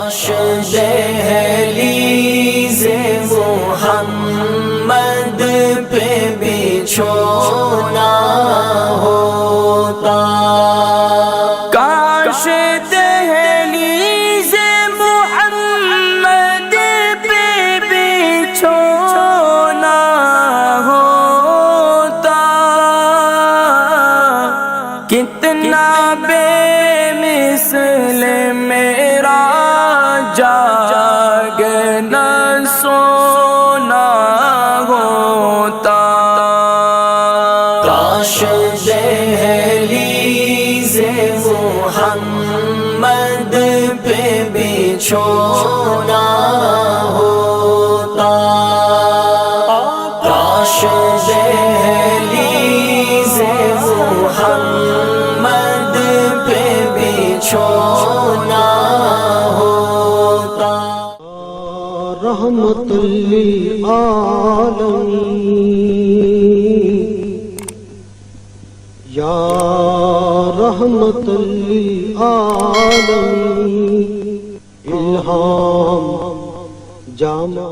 کاش دہلیز محمد پہ بچھونا ہوتا، کاش دہلیز محمد پہ بچھونا ہوتا، کتنا بے مثل میرا جاگنا سونا ہوتا، کاش دہلیز محمد پہ بچھونا ہوتا، کاش دہلیز محمد پہ بچھونا ہوتا۔ رحمت للعالمین یا رحمت للعالمین، الہام جامع